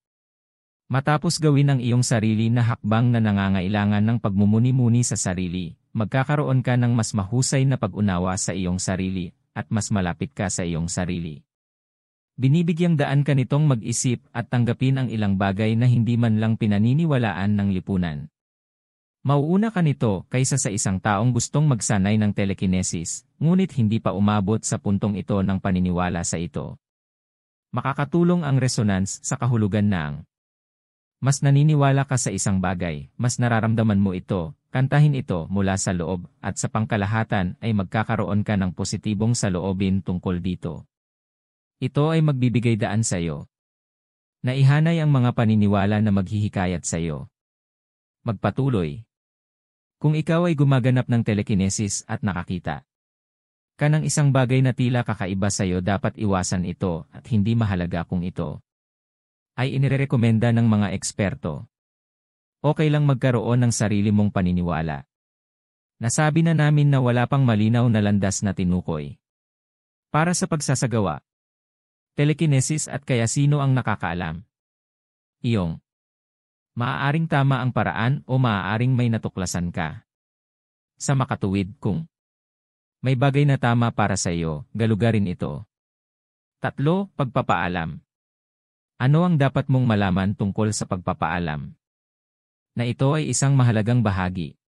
Matapos gawin ang iyong sarili na hakbang na nangangailangan ng pagmumuni-muni sa sarili, magkakaroon ka ng mas mahusay na pag-unawa sa iyong sarili at mas malapit ka sa iyong sarili. Binibigyang daan ka nitong mag-isip at tanggapin ang ilang bagay na hindi man lang pinaniniwalaan ng lipunan. Mauuna ka nito kaysa sa isang taong gustong magsanay ng telekinesis, ngunit hindi pa umabot sa puntong ito ng paniniwala sa ito. Makakatulong ang resonance sa kahulugan ng mas naniniwala ka sa isang bagay, mas nararamdaman mo ito, kantahin ito mula sa loob, at sa pangkalahatan ay magkakaroon ka ng positibong saloobin tungkol dito. Ito ay magbibigay daan sa iyo. Naihanay ang mga paniniwala na maghihikayat sa iyo. Magpatuloy. Kung ikaw ay gumaganap ng telekinesis at nakakita ka ng isang bagay na tila kakaiba sa iyo, dapat iwasan ito at hindi mahalaga kung ito ay inirekomenda ng mga eksperto. Okay lang magkaroon ng sarili mong paniniwala. Nasabi na namin na wala pang malinaw na landas na tinukoy para sa pagsasagawa telekinesis, at kaya sino ang nakakaalam? Iyong maaaring tama ang paraan o maaaring may natuklasan ka. Sa makatuwid, kung may bagay na tama para sa iyo, galugarin ito. 3. Pagpapaalam. Ano ang dapat mong malaman tungkol sa pagpapaalam? Na ito ay isang mahalagang bahagi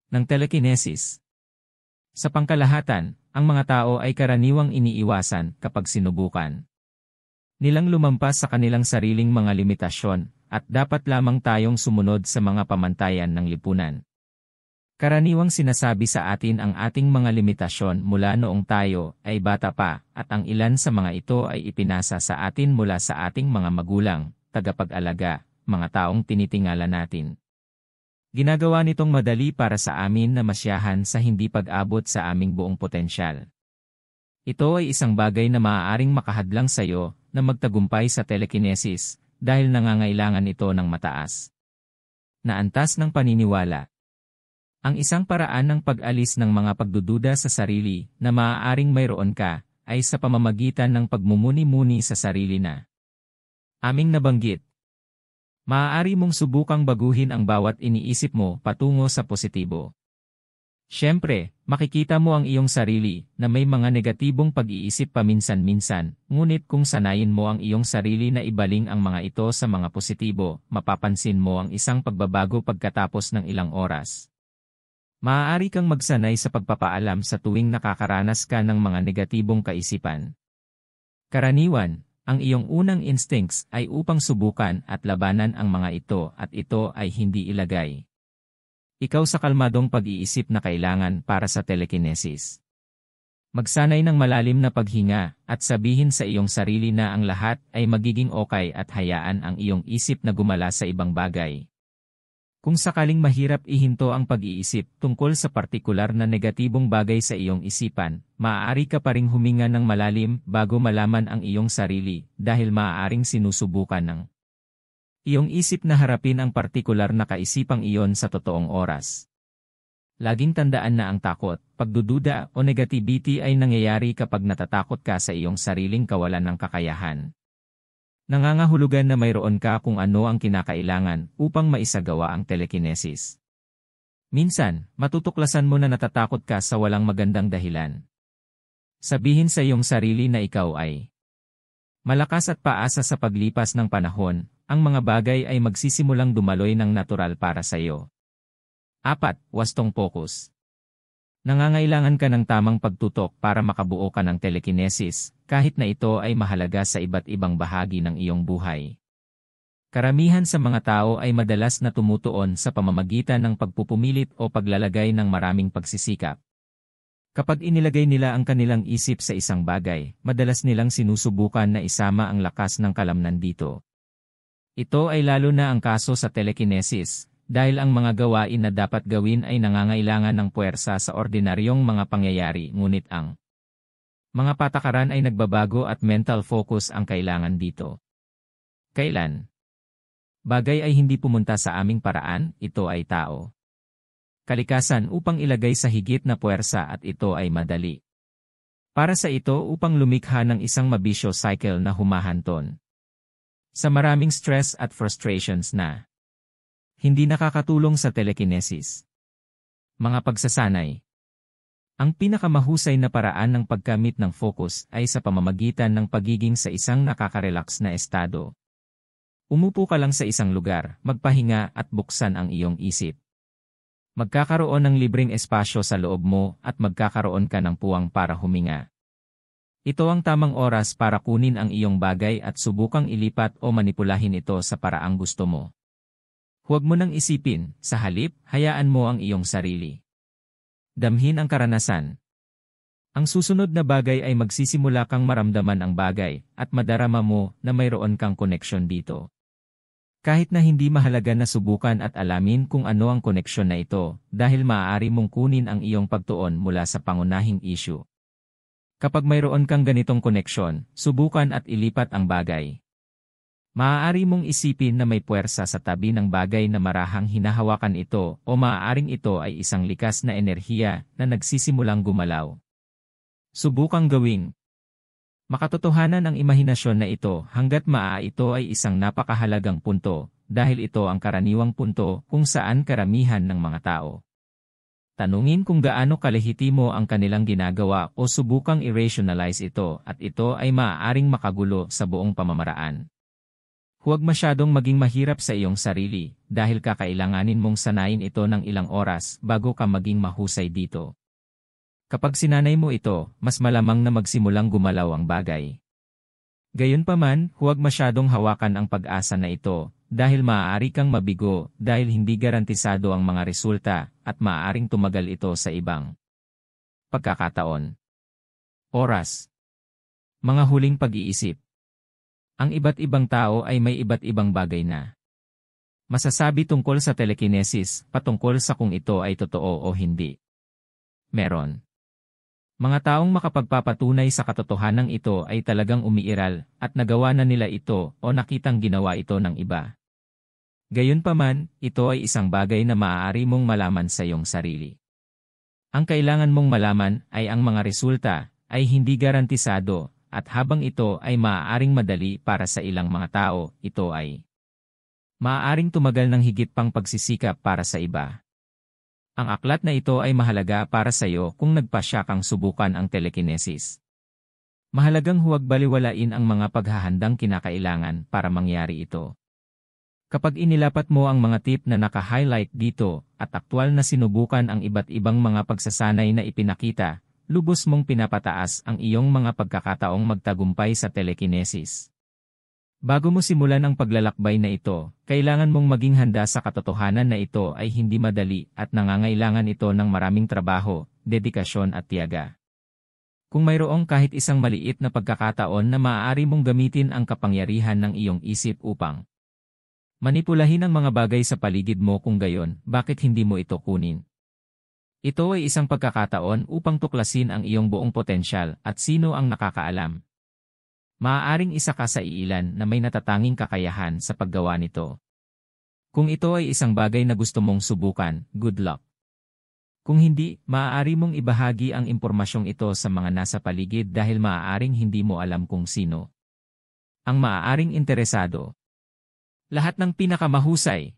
ng telekinesis. Sa pangkalahatan, ang mga tao ay karaniwang iniiwasan kapag sinubukan nilang lumampas sa kanilang sariling mga limitasyon, at dapat lamang tayong sumunod sa mga pamantayan ng lipunan. Karaniwang sinasabi sa atin ang ating mga limitasyon mula noong tayo ay bata pa, at ang ilan sa mga ito ay ipinasa sa atin mula sa ating mga magulang, tagapag-alaga, mga taong tinitingala natin. Ginagawa nitong madali para sa amin na masyahan sa hindi pag-abot sa aming buong potensyal. Ito ay isang bagay na maaaring makahadlang sa iyo na magtagumpay sa telekinesis dahil nangangailangan ito ng mataas na antas ng paniniwala. Ang isang paraan ng pag-alis ng mga pagdududa sa sarili na maaaring mayroon ka ay sa pamamagitan ng pagmumuni-muni sa sarili na aming nabanggit. Maaari mong subukang baguhin ang bawat iniisip mo patungo sa positibo. Siyempre, makikita mo ang iyong sarili na may mga negatibong pag-iisip paminsan-minsan, ngunit kung sanayin mo ang iyong sarili na ibaling ang mga ito sa mga positibo, mapapansin mo ang isang pagbabago pagkatapos ng ilang oras. Maaari kang magsanay sa pagpapaalam sa tuwing nakakaranas ka ng mga negatibong kaisipan. Karaniwan, ang iyong unang instincts ay upang subukan at labanan ang mga ito at ito ay hindi ilagay ikaw sa kalmadong pag-iisip na kailangan para sa telekinesis. Magsanay ng malalim na paghinga at sabihin sa iyong sarili na ang lahat ay magiging okay at hayaan ang iyong isip na gumala sa ibang bagay. Kung sakaling mahirap ihinto ang pag-iisip tungkol sa partikular na negatibong bagay sa iyong isipan, maaari ka pa ring huminga ng malalim bago malaman ang iyong sarili dahil maaaring sinusubukan ng iyong isip na harapin ang partikular na kaisipang iyon sa totoong oras. Laging tandaan na ang takot, pagdududa o negativity ay nangyayari kapag natatakot ka sa iyong sariling kawalan ng kakayahan. Nangangahulugan na mayroon ka kung ano ang kinakailangan upang maisagawa ang telekinesis. Minsan, matutuklasan mo na natatakot ka sa walang magandang dahilan. Sabihin sa iyong sarili na ikaw ay malakas at paasa sa paglipas ng panahon, ang mga bagay ay magsisimulang dumaloy ng natural para sa iyo. 4. Wastong focus. Nangangailangan ka ng tamang pagtutok para makabuo ka ng telekinesis, kahit na ito ay mahalaga sa iba't ibang bahagi ng iyong buhay. Karamihan sa mga tao ay madalas na tumutuon sa pamamagitan ng pagpupumilit o paglalagay ng maraming pagsisikap. Kapag inilagay nila ang kanilang isip sa isang bagay, madalas nilang sinusubukan na isama ang lakas ng kalamnan dito. Ito ay lalo na ang kaso sa telekinesis, dahil ang mga gawain na dapat gawin ay nangangailangan ng puwersa sa ordinaryong mga pangyayari ngunit ang mga patakaran ay nagbabago at mental focus ang kailangan dito. Kailan? Bagay ay hindi pumunta sa aming paraan, ito ay tao. Kalikasan upang ilagay sa higit na puwersa at ito ay madali. Para sa ito upang lumikha ng isang mabisyo cycle na humahanton sa maraming stress at frustrations na hindi nakakatulong sa telekinesis. Mga pagsasanay. Ang pinakamahusay na paraan ng pagkamit ng focus ay sa pamamagitan ng pagiging sa isang nakaka-relax na estado. Umupo ka lang sa isang lugar, magpahinga at buksan ang iyong isip. Magkakaroon ng libreng espasyo sa loob mo at magkakaroon ka ng puwang para huminga. Ito ang tamang oras para kunin ang iyong bagay at subukang ilipat o manipulahin ito sa paraang gusto mo. Huwag mo nang isipin, sa halip, hayaan mo ang iyong sarili. Damhin ang karanasan. Ang susunod na bagay ay magsisimula kang maramdaman ang bagay at madarama mo na mayroon kang koneksyon dito. Kahit na hindi mahalaga na subukan at alamin kung ano ang koneksyon na ito dahil maaari mong kunin ang iyong pagtuon mula sa pangunahing issue. Kapag mayroon kang ganitong koneksyon, subukan at ilipat ang bagay. Maaari mong isipin na may puwersa sa tabi ng bagay na marahang hinahawakan ito o maaaring ito ay isang likas na enerhiya na nagsisimulang gumalaw. Subukang gawing makatotohanan ang imahinasyon na ito hanggat ito ay isang napakahalagang punto dahil ito ang karaniwang punto kung saan karamihan ng mga tao tanungin kung gaano kalehitimo ang kanilang ginagawa o subukang i-rationalize ito at ito ay maaaring makagulo sa buong pamamaraan. Huwag masyadong maging mahirap sa iyong sarili dahil kakailanganin mong sanayin ito ng ilang oras bago ka maging mahusay dito. Kapag sinanay mo ito, mas malamang na magsimulang gumalaw ang bagay. Gayunpaman, huwag masyadong hawakan ang pag-asa na ito dahil maaari kang mabigo dahil hindi garantisado ang mga resulta at maaaring tumagal ito sa ibang pagkakataon. Oras. Mga huling pag-iisip. Ang iba't ibang tao ay may iba't ibang bagay na Masasabi tungkol sa telekinesis, patungkol sa kung ito ay totoo o hindi. Meron. Mga taong makapagpapatunay sa katotohanan ito ay talagang umiiral at nagawa na nila ito o nakitang ginawa ito ng iba. Gayunpaman, ito ay isang bagay na maaari mong malaman sa iyong sarili. Ang kailangan mong malaman ay ang mga resulta ay hindi garantisado at habang ito ay maaaring madali para sa ilang mga tao, ito ay maaaring tumagal ng higit pang pagsisikap para sa iba. Ang aklat na ito ay mahalaga para sa iyo kung nagpasya kang subukan ang telekinesis. Mahalagang huwag baliwalain ang mga paghahandang kinakailangan para mangyari ito. Kapag inilapat mo ang mga tip na naka-highlight dito at aktwal na sinubukan ang iba't ibang mga pagsasanay na ipinakita, lubos mong pinapataas ang iyong mga pagkakataong magtagumpay sa telekinesis. Bago mo simulan ang paglalakbay na ito, kailangan mong maging handa sa katotohanan na ito ay hindi madali at nangangailangan ito ng maraming trabaho, dedikasyon at tiyaga. Kung mayroong kahit isang maliit na pagkakataon na maaari mong gamitin ang kapangyarihan ng iyong isip upang manipulahin ang mga bagay sa paligid mo kung gayon, bakit hindi mo ito kunin? Ito ay isang pagkakataon upang tuklasin ang iyong buong potensyal at sino ang nakakaalam. Maaaring isa ka sa iilan na may natatanging kakayahan sa paggawa nito. Kung ito ay isang bagay na gusto mong subukan, good luck. Kung hindi, maaari mong ibahagi ang impormasyong ito sa mga nasa paligid dahil maaaring hindi mo alam kung sino ang maaaring interesado. Lahat ng pinakamahusay